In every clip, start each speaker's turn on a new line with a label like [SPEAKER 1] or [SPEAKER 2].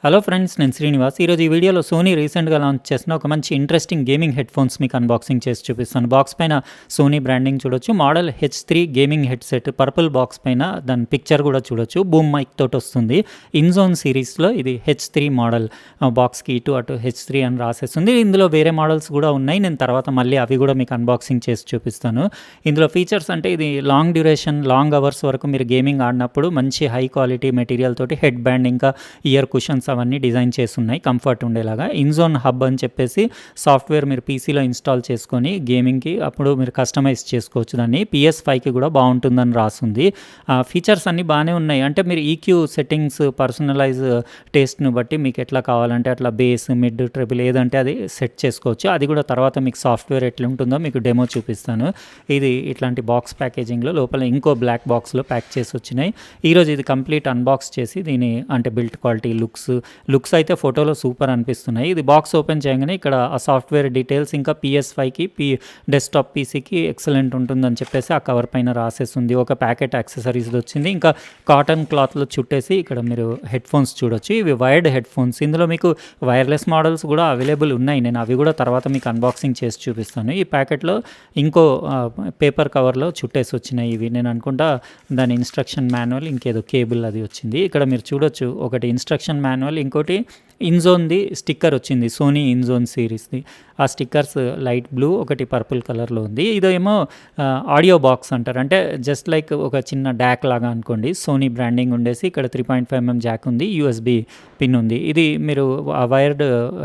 [SPEAKER 1] Hello friends, నేను శ్రీనివాస్. ఈరోజు ఈ వీడియోలో సోనీ రీసెంట్గా లాంచ్ చేసిన ఒక మంచి ఇంట్రెస్టింగ్ గేమింగ్ హెడ్ఫోన్స్ మీకు అన్బాక్సింగ్ చేసి చూపిస్తాను. బాక్స్ పైన సోనీ బ్రాండింగ్ చూడొచ్చు. Model H3 gaming headset purple box పైన దాని పిక్చర్ కూడా చూడొచ్చు. బూమ్ మైక్ తోటి వస్తుంది. ఇన్జోన్ సిరీస్లో ఇది H3 మోడల్. బాక్స్కి ఇటు అటు H3 అని రాసేస్తుంది. ఇందులో వేరే మోడల్స్ కూడా ఉన్నాయి. నేను తర్వాత మళ్ళీ అవి కూడా మీకు అన్బాక్సింగ్ చేసి చూపిస్తాను. ఇందులో ఫీచర్స్ అంటే ఇది లాంగ్ డ్యూరేషన్, లాంగ్ అవర్స్ వరకు మీరు గేమింగ్ ఆడినప్పుడు మంచి హై క్వాలిటీ మెటీరియల్ తోటి హెడ్ బ్యాండ్ ఇంకా ఇయర్ కుషన్స్ అవన్నీ డిజైన్ చేసి ఉన్నాయి కంఫర్ట్ ఉండేలాగా. ఇన్జోన్ హబ్ అని చెప్పేసి సాఫ్ట్వేర్ మీరు పీసీలో ఇన్స్టాల్ చేసుకొని గేమింగ్కి అప్పుడు మీరు కస్టమైజ్ చేసుకోవచ్చు. దాన్ని PS5కి కూడా బాగుంటుందని రాస్తుంది. ఫీచర్స్ అన్నీ బాగానే ఉన్నాయి. అంటే మీరు ఈక్యూ సెట్టింగ్స్ పర్సనలైజ్ టేస్ట్ను బట్టి మీకు ఎట్లా కావాలంటే అట్లా బేస్, మిడ్, ట్రిపుల్ ఏదంటే అది సెట్ చేసుకోవచ్చు. అది కూడా తర్వాత మీకు సాఫ్ట్వేర్ ఎట్లా ఉంటుందో మీకు డెమో చూపిస్తాను. ఇది ఇట్లాంటి బాక్స్ ప్యాకేజింగ్లో లోపల ఇంకో బ్లాక్ బాక్స్లో ప్యాక్ చేసి వచ్చినాయి. ఈరోజు ఇది కంప్లీట్ అన్బాక్స్ చేసి దీని అంటే బిల్ట్ క్వాలిటీ, లుక్స్ అయితే ఫోటోలో సూపర్ అనిపిస్తున్నాయి. ఇది బాక్స్ ఓపెన్ చేయగానే ఇక్కడ ఆ సాఫ్ట్వేర్ డీటెయిల్స్ ఇంకా PS5కి డెస్క్టాప్ పీసీకి ఎక్సలెంట్ ఉంటుందని చెప్పేసి ఆ కవర్ పైన రాసేస్తుంది. ఒక ప్యాకెట్ యాక్సెసరీస్ వచ్చింది. ఇంకా కాటన్ క్లాత్లో చుట్టేసి ఇక్కడ మీరు హెడ్ ఫోన్స్ చూడొచ్చు. ఇవి వైర్డ్ హెడ్ ఫోన్స్. ఇందులో మీకు వైర్లెస్ మోడల్స్ కూడా అవైలబుల్ ఉన్నాయి. నేను అవి కూడా తర్వాత మీకు అన్బాక్సింగ్ చేసి చూపిస్తాను. ఈ ప్యాకెట్లో ఇంకో పేపర్ కవర్లో చుట్టేసి వచ్చినాయి. ఇవి నేను అనుకుంటా దాని ఇన్స్ట్రక్షన్ మాన్యువల్, ఇంకేదో కేబుల్ అది వచ్చింది. ఇక్కడ మీరు చూడొచ్చు ఒకటి ఇన్స్ట్రక్షన్ మాన్యువల్, ఇంకోటి ఇన్జోన్ది స్టిక్కర్ వచ్చింది, సోనీ ఇన్జోన్ సిరీస్ది. ఆ స్టిక్కర్స్ లైట్ బ్లూ, ఒకటి పర్పుల్ కలర్లో ఉంది. ఇదేమో ఆడియో బాక్స్ అంటారు. అంటే జస్ట్ లైక్ ఒక చిన్న డాక్ లాగా అనుకోండి. సోనీ బ్రాండింగ్ ఉండేసి ఇక్కడ 3.5mm జాక్ ఉంది, USB పిన్ ఉంది. ఇది మీరు ఆ వైర్డ్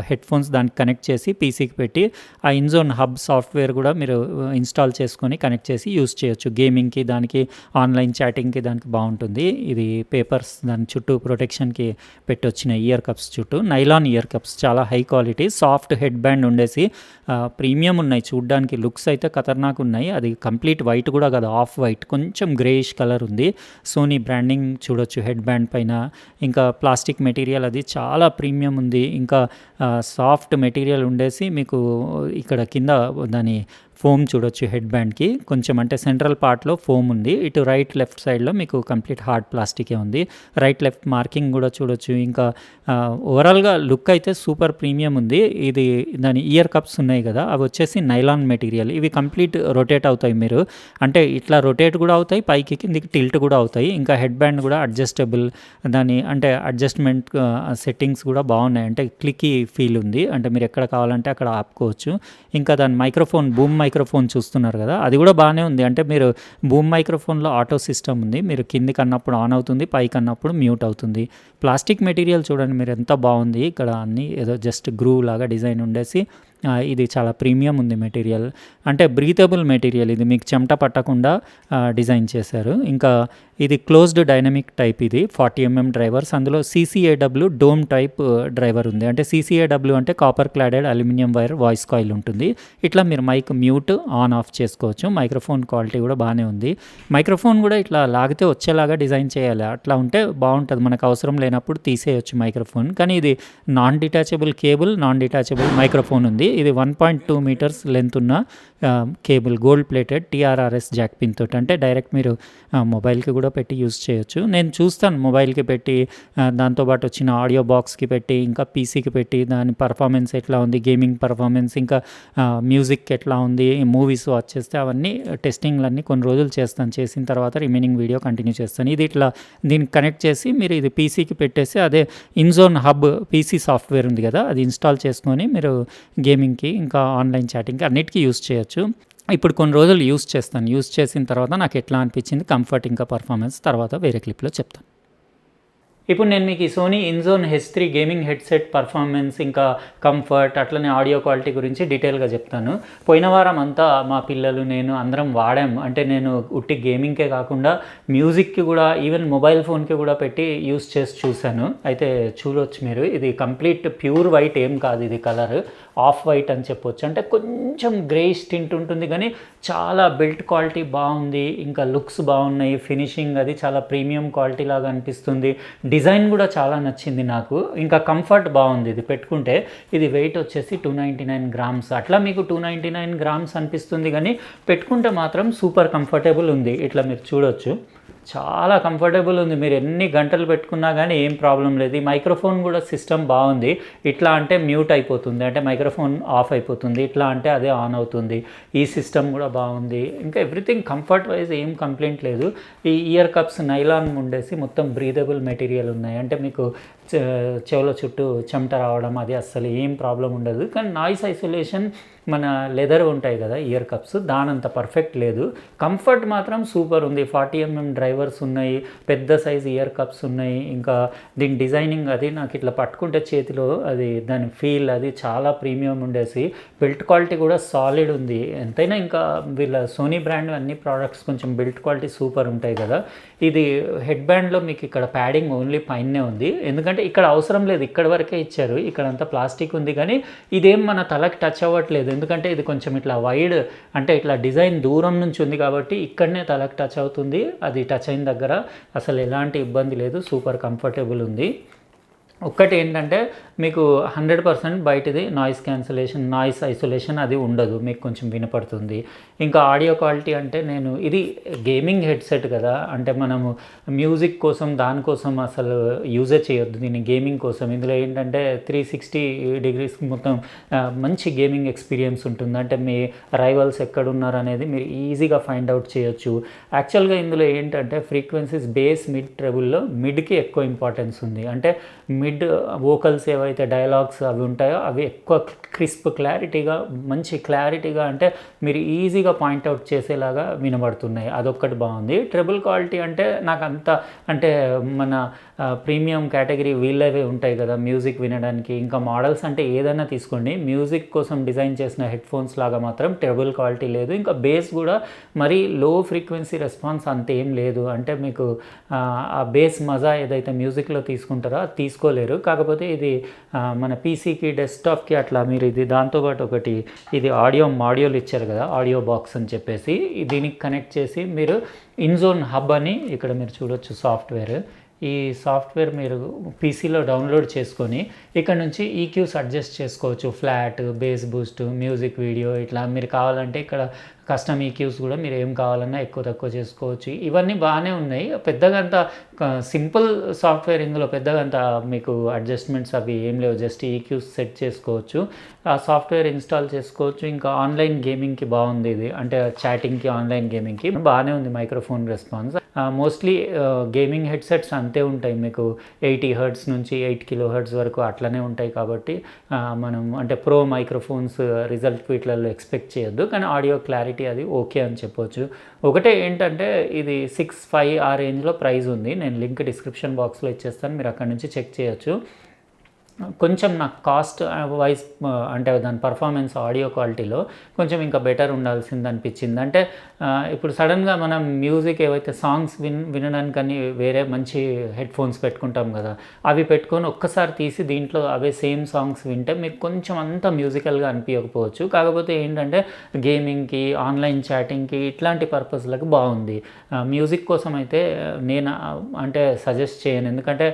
[SPEAKER 1] హెడ్ ఫోన్స్ దానికి కనెక్ట్ చేసి పీసీకి పెట్టి ఆ ఇన్జోన్ హబ్ సాఫ్ట్వేర్ కూడా మీరు ఇన్స్టాల్ చేసుకొని కనెక్ట్ చేసి యూస్ చేయొచ్చు. గేమింగ్కి, దానికి ఆన్లైన్ చాటింగ్కి దానికి బాగుంటుంది. ఇది పేపర్స్ దాని చుట్టూ ప్రొటెక్షన్కి పెట్టొచ్చిన ఇయర్ కప్స్ చుట్టూ నైలాన్ ఇయర్ కప్స్, చాలా high quality soft head band ఉండేసి ప్రీమియం ఉన్నాయి. చూడ్డానికి లుక్స్ అయితే ఖతర్నాక్ ఉన్నాయి. అది కంప్లీట్ వైట్ కూడా కాదు, ఆఫ్ వైట్, కొంచెం గ్రేయిష్ కలర్ ఉంది. సోనీ బ్రాండింగ్ చూడొచ్చు హెడ్ బ్యాండ్ పైన. ఇంకా ప్లాస్టిక్ మెటీరియల్ అది చాలా ప్రీమియం ఉంది. ఇంకా సాఫ్ట్ మెటీరియల్ ఉండేసి మీకు ఇక్కడ కింద దాని ఫోమ్ చూడొచ్చు. హెడ్ బ్యాండ్కి కొంచెం అంటే సెంట్రల్ పార్ట్లో ఫోమ్ ఉంది. ఇటు రైట్ లెఫ్ట్ సైడ్లో మీకు కంప్లీట్ హార్డ్ ప్లాస్టికే ఉంది. రైట్ లెఫ్ట్ మార్కింగ్ కూడా చూడొచ్చు. ఇంకా ఓవరాల్గా లుక్ అయితే సూపర్ ప్రీమియం ఉంది. ఇది దాని ఇయర్ కప్స్ ఉన్నాయి కదా, అవి వచ్చేసి నైలాన్ మెటీరియల్. ఇవి కంప్లీట్ రొటేట్ అవుతాయి. మీరు అంటే ఇట్లా రొటేట్ కూడా అవుతాయి, పైకి కిందికి టిల్ట్ కూడా అవుతాయి. ఇంకా హెడ్ బ్యాండ్ కూడా అడ్జస్టబుల్, దాని అంటే అడ్జస్ట్మెంట్ సెట్టింగ్స్ కూడా బాగున్నాయి. అంటే క్లిక్కీ ఫీల్ ఉంది. అంటే మీరు ఎక్కడ కావాలంటే అక్కడ ఆపుకోవచ్చు. ఇంకా దాని మైక్రోఫోన్, బూమ్ మైక్రోఫోన్ చూస్తున్నారు కదా, అది కూడా బాగానే ఉంది. అంటే మీరు బూమ్ మైక్రోఫోన్లో ఆటో సిస్టమ్ ఉంది. మీరు కిందికి అన్నప్పుడు ఆన్ అవుతుంది, పైకి అన్నప్పుడు మ్యూట్ అవుతుంది. ప్లాస్టిక్ మెటీరియల్ చూడండి మీరు ఎంత బాగుంది. ఇక్కడ అన్నీ ఏదో జస్ట్ గ్రూవ్ లాగా డిజైన్ ఉండేసి ఇది చాలా ప్రీమియం ఉంది మెటీరియల్. అంటే బ్రీతబుల్ మెటీరియల్. ఇది మీకు చెమట పట్టకుండా డిజైన్ చేశారు. ఇంకా ఇది క్లోజ్డ్ డైనమిక్ టైప్. ఇది 40mm డ్రైవర్స్. అందులో CCAW డోమ్ టైప్ డ్రైవర్ ఉంది. అంటే CCAW అంటే copper cladded aluminium wire voice coil ఉంటుంది. ఇట్లా మీరు మైక్ మ్యూట్, ఆన్, ఆఫ్ చేసుకోవచ్చు. మైక్రోఫోన్ క్వాలిటీ కూడా బాగానే ఉంది. మైక్రోఫోన్ కూడా ఇట్లా లాగితే వచ్చేలాగా డిజైన్ చేయాలి. అట్లా ఉంటే బాగుంటుంది. మనకు అవసరం లేనప్పుడు తీసేయచ్చు మైక్రోఫోన్. కానీ ఇది non detachable cable, non detachable microphone ఉంది. ఇది 1.2 మీటర్స్ లెంత్ ఉన్న cable, gold plated TRRS Jack pin తోటి. అంటే డైరెక్ట్ మీరు మొబైల్కి కూడా పెట్టి యూస్ చేయొచ్చు. నేను చూస్తాను మొబైల్కి పెట్టి, దాంతోపాటు వచ్చిన ఆడియో బాక్స్కి పెట్టి, ఇంకా పీసీకి పెట్టి దాని పర్ఫార్మెన్స్ ఎట్లా ఉంది, గేమింగ్ పర్ఫార్మెన్స్, ఇంకా మ్యూజిక్ ఎట్లా ఉంది, మూవీస్ వాచ్ చేస్తే అవన్నీ టెస్టింగ్లన్నీ కొన్ని రోజులు చేస్తాను. చేసిన తర్వాత రిమైనింగ్ వీడియో కంటిన్యూ చేస్తాను. ఇది ఇట్లా దీనికి కనెక్ట్ చేసి మీరు ఇది పీసీకి పెట్టేసి అదే ఇన్జోన్ హబ్ పీసీ సాఫ్ట్వేర్ ఉంది కదా, అది ఇన్స్టాల్ చేసుకొని మీరు గేమింగ్కి ఇంకా ఆన్లైన్ చాటింగ్కి అన్నిటికీ యూస్ చేయొచ్చు. ఇప్పుడు కొన్ని రోజులు యూస్ చేస్తాను. యూస్ చేసిన తర్వాత నాకు ఎట్లా అనిపించింది, కంఫర్ట్ ఇంకా పర్ఫార్మెన్స్ తర్వాత వేరే క్లిప్లో చెప్తాను. ఇప్పుడు నేను మీకు ఈ Sony INZONE H3 gaming headset performance, ఇంకా కంఫర్ట్, అట్లనే ఆడియో క్వాలిటీ గురించి డీటెయిల్గా చెప్తాను. పోయిన వారం అంతా మా పిల్లలు, నేను అందరం వాడాము. అంటే నేను ఉట్టి గేమింగ్కే కాకుండా మ్యూజిక్కి కూడా, ఈవెన్ మొబైల్ ఫోన్కి కూడా పెట్టి యూస్ చేసి చూశాను. అయితే చూడవచ్చు మీరు, ఇది కంప్లీట్ ప్యూర్ వైట్ ఏం కాదు. ఇది కలర్ ఆఫ్ వైట్ అని చెప్పొచ్చు. అంటే కొంచెం గ్రేయిష్ టింట్ ఉంటుంది, కానీ చాలా బిల్ట్ క్వాలిటీ బాగుంది. ఇంకా లుక్స్ బాగున్నాయి. ఫినిషింగ్ అది చాలా ప్రీమియం క్వాలిటీ లాగా అనిపిస్తుంది. డిజైన్ కూడా చాలా నచ్చింది నాకు. ఇంకా కంఫర్ట్ బాగుంది. ఇది పెట్టుకుంటే ఇది వెయిట్ వచ్చేసి 299 గ్రామ్స్. అట్లా మీకు 299 గ్రామ్స్ అనిపిస్తుంది, కానీ పెట్టుకుంటే మాత్రం సూపర్ కంఫర్టబుల్ ఉంది. ఇట్లా మీరు చూడొచ్చు. చాలా కంఫర్టబుల్ ఉంది. మీరు ఎన్ని గంటలు పెట్టుకున్నా గానీ ఏం ప్రాబ్లమ్ లేదు. ఈ మైక్రోఫోన్ గూడా సిస్టమ్ బావుంది. ఇట్లా అంటే మ్యూట్ అయిపోతుంది. అంటే మైక్రోఫోన్ ఆఫ్ అయిపోతుంది. ఇట్లా అంటే అదే ఆన్ అవుతుంది. ఈ సిస్టమ్ గూడా బావుంది. ఇంకా ఎవ్రీథింగ్ కంఫర్ట్ వైజ్ ఏం కంప్లెయింట్ లేదు. ఈ ఇయర్ కప్స్ నైలాన్ ఉండేసి మొత్తం బ్రీదబుల్ మెటీరియల్ ఉన్నాయి. అంటే మీకు చెవుల చుట్టూ చెమట రావడం అది అస్సలు ఏం ప్రాబ్లం ఉండదు. కానీ నాయిస్ ఐసోలేషన్ మన లెదర్ ఉంటాయి కదా ఇయర్ కప్స్, దానంత పర్ఫెక్ట్ లేదు. కంఫర్ట్ మాత్రం సూపర్ ఉంది. 40mm డ్రైవర్స్ ఉన్నాయి, పెద్ద సైజ్ ఇయర్ కప్స్ ఉన్నాయి. ఇంకా దీని డిజైనింగ్ అది నాకు ఇట్లా పట్టుకుంటే చేతిలో అది దాని ఫీల్ అది చాలా ప్రీమియం ఉండేసి, బిల్ట్ క్వాలిటీ కూడా సాలిడ్ ఉంది. ఎంతైనా ఇంకా వీళ్ళ సోనీ బ్రాండ్ అన్ని ప్రోడక్ట్స్ కొంచెం బిల్ట్ క్వాలిటీ సూపర్ ఉంటాయి కదా. ఇది హెడ్ బ్యాండ్లో మీకు ఇక్కడ ప్యాడింగ్ ఓన్లీ పైనే ఉంది, ఎందుకంటే ఇక్కడ అవసరం లేదు, ఇక్కడ వరకే ఇచ్చారు. ఇక్కడ అంతా ప్లాస్టిక్ ఉంది కానీ ఇదేం మన తలకి టచ్ అవ్వట్లేదు, ఎందుకంటే ఇది కొంచెం ఇట్లా వైడ్ అంటే ఇట్లా డిజైన్ దూరం నుంచి ఉంది కాబట్టి ఇక్కడనే తలకి టచ్ అవుతుంది. అది టచ్ అయిన దగ్గర అసలు ఎలాంటి ఇబ్బంది లేదు, సూపర్ కంఫర్టబుల్ ఉంది. ఒక్కటి ఏంటంటే మీకు 100% బయటది నాయిస్ క్యాన్సలేషన్, నాయిస్ ఐసోలేషన్ అది ఉండదు, మీకు కొంచెం వినపడుతుంది. ఇంకా ఆడియో క్వాలిటీ అంటే నేను ఇది గేమింగ్ హెడ్సెట్ కదా, అంటే మనము మ్యూజిక్ కోసం దానికోసం అసలు యూజే చేయొద్దు దీన్ని, గేమింగ్ కోసం. ఇందులో ఏంటంటే 360 డిగ్రీస్ మొత్తం మంచి గేమింగ్ ఎక్స్పీరియన్స్ ఉంటుంది. అంటే మీ రైవల్స్ ఎక్కడున్నారు అనేది మీరు ఈజీగా ఫైండ్ అవుట్ చేయొచ్చు. యాక్చువల్గా ఇందులో ఏంటంటే ఫ్రీక్వెన్సీస్ బేస్ మిడ్ ట్రెబుల్లో మిడ్కి ఎక్కువ ఇంపార్టెన్స్ ఉంది. అంటే మిడ్ వోకల్స్ ఏవైతే డైలాగ్స్ అవి ఉంటాయో అవి ఎక్కువ క్రిస్ప్ క్లారిటీగా, మంచి క్లారిటీగా, అంటే మీరు ఈజీగా పాయింట్అవుట్ చేసేలాగా వినబడుతున్నాయి. అదొక్కటి బాగుంది. ట్రెబుల్ క్వాలిటీ అంటే నాకు అంత అంటే మన ప్రీమియం కేటగిరీ వీళ్ళవే ఉంటాయి కదా మ్యూజిక్ వినడానికి. ఇంకా మోడల్స్ అంటే ఏదైనా తీసుకోండి, మ్యూజిక్ కోసం డిజైన్ చేసిన హెడ్ ఫోన్స్ లాగా మాత్రం ట్రెబుల్ క్వాలిటీ లేదు. ఇంకా బేస్ కూడా మరీ లో ఫ్రీక్వెన్సీ రెస్పాన్స్ అంతేం లేదు. అంటే మీకు ఆ బేస్ మజా ఏదైతే మ్యూజిక్లో తీసుకుంటారో అది తీసుకోలేరు. కాకపోతే ఇది మన పీసీకి డెస్క్టాప్కి అట్లా మీరు ఇది దాంతోపాటు ఒకటి ఇది ఆడియో మాడ్యూల్ ఇచ్చారు కదా, ఆడియో బాక్స్ అని చెప్పేసి, దీనికి కనెక్ట్ చేసి మీరు ఇన్జోన్ హబ్ అని ఇక్కడ మీరు చూడొచ్చు సాఫ్ట్వేర్. ఈ సాఫ్ట్వేర్ మీరు పీసీలో డౌన్లోడ్ చేసుకొని ఇక్కడ నుంచి ఈక్యూస్ అడ్జస్ట్ చేసుకోవచ్చు, flat, base Boost, music, video, ఇట్లా మీరు కావాలంటే ఇక్కడ కస్టమ్ ఈక్యూస్ కూడా మీరు ఏం కావాలన్నా ఎక్కువ తక్కువ చేసుకోవచ్చు. ఇవన్నీ బాగానే ఉన్నాయి. పెద్దగా అంత సింపుల్ సాఫ్ట్వేర్, ఇందులో పెద్దగా అంత మీకు అడ్జస్ట్మెంట్స్ అవి ఏం లేవు, జస్ట్ ఈక్యూస్ సెట్ చేసుకోవచ్చు, ఆ సాఫ్ట్వేర్ ఇన్స్టాల్ చేసుకోవచ్చు. ఇంకా ఆన్లైన్ గేమింగ్కి బాగుంది ఇది, అంటే చాటింగ్కి, ఆన్లైన్ గేమింగ్కి బాగానే ఉంది microphone response. Mostly gaming headsets అంతే ఉంటాయి, మీకు 80 హెర్ట్జ్ నుంచి 8 kHz వరకు అట్లనే ఉంటాయి. కాబట్టి మనం అంటే ప్రో మైక్రోఫోన్స్ రిజల్ట్ వీటిలలో ఎక్స్పెక్ట్ చేయొద్దు, కానీ ఆడియో క్లారిటీ అది ఓకే అని చెప్పొచ్చు. ఒకటే ఏంటంటే ఇది 6,500 ఆ రేంజ్లో ప్రైస్ ఉంది. నేను లింక్ డిస్క్రిప్షన్ బాక్స్లో ఇచ్చేస్తాను, మీరు అక్కడ నుంచి చెక్ చేయొచ్చు. కొంచెం నాకు కాస్ట్ వైజ్ అంటే దాని పర్ఫార్మెన్స్ ఆడియో క్వాలిటీలో కొంచెం ఇంకా బెటర్ ఉండాల్సింది అనిపించింది. అంటే ఇప్పుడు సడన్గా మనం మ్యూజిక్ ఏవైతే సాంగ్స్ వినడానికని వేరే మంచి హెడ్ ఫోన్స్ పెట్టుకుంటాం కదా, అవి పెట్టుకొని ఒక్కసారి తీసి దీంట్లో అవే సేమ్ సాంగ్స్ వింటే మీకు కొంచెం అంత మ్యూజికల్గా అనిపించకపోవచ్చు. కాకపోతే ఏంటంటే గేమింగ్కి, ఆన్లైన్ చాటింగ్కి ఇట్లాంటి పర్పస్లకు బాగుంది. మ్యూజిక్ కోసం అయితే నేను అంటే సజెస్ట్ చేయను, ఎందుకంటే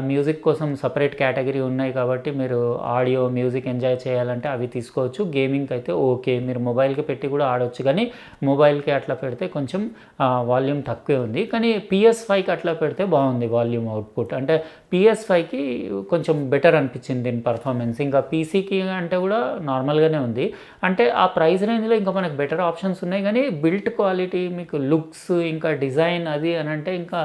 [SPEAKER 1] మ్యూజిక్ కోసం సపరేట్ కేటగిరీ ఉన్నాయి కాబట్టి మీరు ఆడియో, మ్యూజిక్ ఎంజాయ్ చేయాలంటే అవి తీసుకోవచ్చు. గేమింగ్కి అయితే ఓకే, మీరు మొబైల్కి పెట్టి కూడా ఆడవచ్చు, కానీ మొబైల్కి అట్లా పెడితే కొంచెం వాల్యూమ్ తక్కువే ఉంది. కానీ PS5కి అట్లా పెడితే బాగుంది వాల్యూమ్ అవుట్పుట్, అంటే PS5కి కొంచెం బెటర్ అనిపించింది దీని పర్ఫార్మెన్స్. ఇంకా పీసీకి అంటే కూడా నార్మల్గానే ఉంది. అంటే ఆ ప్రైస్ రేంజ్లో ఇంకా మనకు బెటర్ ఆప్షన్స్ ఉన్నాయి, కానీ బిల్ట్ క్వాలిటీ, మీకు లుక్స్, ఇంకా డిజైన్ అది అని అంటే ఇంకా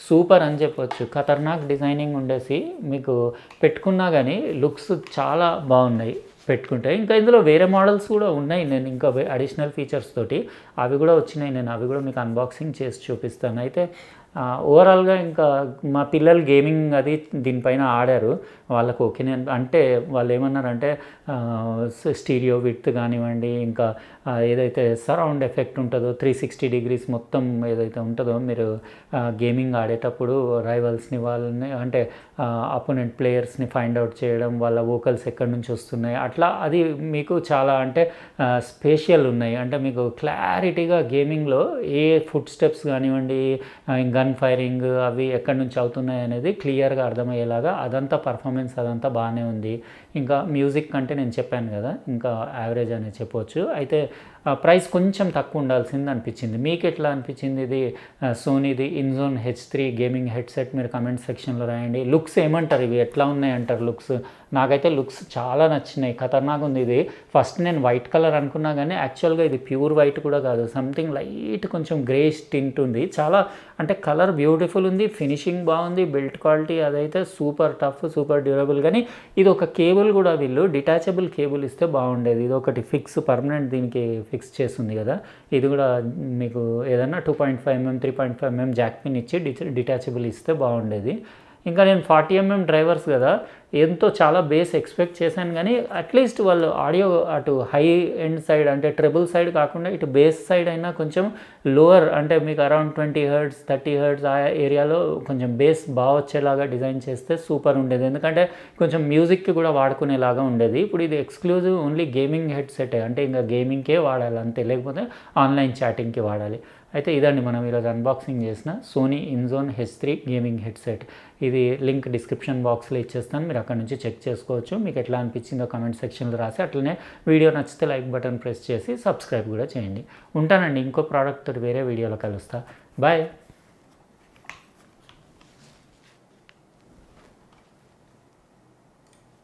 [SPEAKER 1] సూపర్ అని చెప్పొచ్చు. ఖతర్నాక్ డిజైనింగ్ ఉండేసి మీకు పెట్టుకున్నా కానీ లుక్స్ చాలా బాగున్నాయి పెట్టుకుంటే. ఇంకా ఇందులో వేరే మోడల్స్ కూడా ఉన్నాయి, నేను ఇంకా అడిషనల్ ఫీచర్స్ తోటి అవి కూడా వచ్చినాయి, నేను అవి కూడా మీకు అన్బాక్సింగ్ చేసి చూపిస్తాను. అయితే ఓవరాల్గా ఇంకా మా పిల్లలు గేమింగ్ అది దీనిపైన ఆడారు, వాళ్ళకు ఓకే. అంటే వాళ్ళు ఏమన్నారంటే స్టీరియో విడ్త్ కానివ్వండి, ఇంకా ఏదైతే సరౌండ్ ఎఫెక్ట్ ఉంటుందో 360 డిగ్రీస్ మొత్తం ఏదైతే ఉంటుందో, మీరు గేమింగ్ ఆడేటప్పుడు రైవల్స్ని, వాళ్ళని అంటే అపోనెంట్ ప్లేయర్స్ని ఫైండ్ అవుట్ చేయడం, వాళ్ళ వోకల్స్ ఎక్కడి నుంచి వస్తున్నాయి అట్లా, అది మీకు చాలా అంటే స్పేషియల్ ఉన్నాయి. అంటే మీకు క్లారిటీగా గేమింగ్లో ఏ ఫుట్ స్టెప్స్ కానివ్వండి, గన్ ఫైరింగ్ అవి ఎక్కడి నుంచి అవుతున్నాయి అనేది క్లియర్గా అర్థమయ్యేలాగా అదంతా పర్ఫార్మెన్స్ అదంతా బాగానే ఉంది. ఇంకా మ్యూజిక్ కంటే నేను చెప్పాను కదా, ఇంకా యావరేజ్ అనేది చెప్పవచ్చు. అయితే ప్రైస్ కొంచెం తక్కువ ఉండాల్సింది అనిపించింది. మీకు ఎట్లా అనిపించింది ఇది సోనీది ఇన్జోన్ H3 గేమింగ్ హెడ్సెట్? మీరు కమెంట్ సెక్షన్లో రాయండి. లుక్స్ ఏమంటారు, ఇవి ఎట్లా ఉన్నాయి అంటారు లుక్స్? నాకైతే లుక్స్ చాలా నచ్చినాయి, ఖతర్నాక్ ఉంది ఇది. ఫస్ట్ నేను వైట్ కలర్ అనుకున్నా కానీ యాక్చువల్గా ఇది ప్యూర్ వైట్ కూడా కాదు, సంథింగ్ లైట్ కొంచెం గ్రేష్ టింట్ ఉంది. చాలా అంటే కలర్ బ్యూటిఫుల్ ఉంది, ఫినిషింగ్ బాగుంది, బిల్ట్ క్వాలిటీ అదైతే సూపర్ టఫ్, సూపర్ డ్యూరబుల్. కానీ ఇది ఒక కేబుల్ కూడా వీళ్ళు డిటాచబుల్ కేబుల్ ఇస్తే బాగుండేది. ఇది ఒకటి ఫిక్స్ పర్మనెంట్ దీనికి ఫిక్స్ చేస్తుంది కదా, ఇది కూడా మీకు ఏదన్నా 2.5mm 3.5mm జాక్ పిన్ ఇచ్చి డిటాచబుల్ ఇస్తే బాగుండేది. ఇంకా నేను 40mm డ్రైవర్స్ కదా, ఎంతో చాలా బేస్ ఎక్స్పెక్ట్ చేశాను. కానీ అట్లీస్ట్ వాళ్ళు ఆడియో అటు హై ఎండ్ సైడ్ అంటే ట్రెబుల్ సైడ్ కాకుండా ఇటు బేస్ సైడ్ అయినా కొంచెం లోవర్ అంటే మీకు అరౌండ్ 20 Hz 30 Hz ఆ ఏరియాలో కొంచెం బేస్ బాగా వచ్చేలాగా డిజైన్ చేస్తే సూపర్ ఉండేది. ఎందుకంటే కొంచెం మ్యూజిక్కి కూడా వాడుకునేలాగా ఉండేది. ఇప్పుడు ఇది ఎక్స్క్లూజివ్ ఓన్లీ గేమింగ్ హెడ్సెట్, అంటే ఇంకా గేమింగ్కే వాడాలి అంతే, లేకపోతే ఆన్లైన్ చాటింగ్కి వాడాలి. అయితే ఇదండి మనం ఈరోజు అన్బాక్సింగ్ చేసిన Sony INZONE H3 gaming headset. ఇది లింక్ డిస్క్రిప్షన్ బాక్స్లో ఇచ్చేస్తాను, మీరు అక్కడ నుంచి చెక్ చేసుకోవచ్చు. మీకు ఎట్లా అనిపించిందో కమెంట్ సెక్షన్లో రాసి, అట్లనే వీడియో నచ్చితే లైక్ బటన్ ప్రెస్ చేసి సబ్స్క్రైబ్ కూడా చేయండి. ఉంటానండి, ఇంకో ప్రోడక్ట్ తోటి వేరే వీడియోలో కలుస్తా. బాయ్.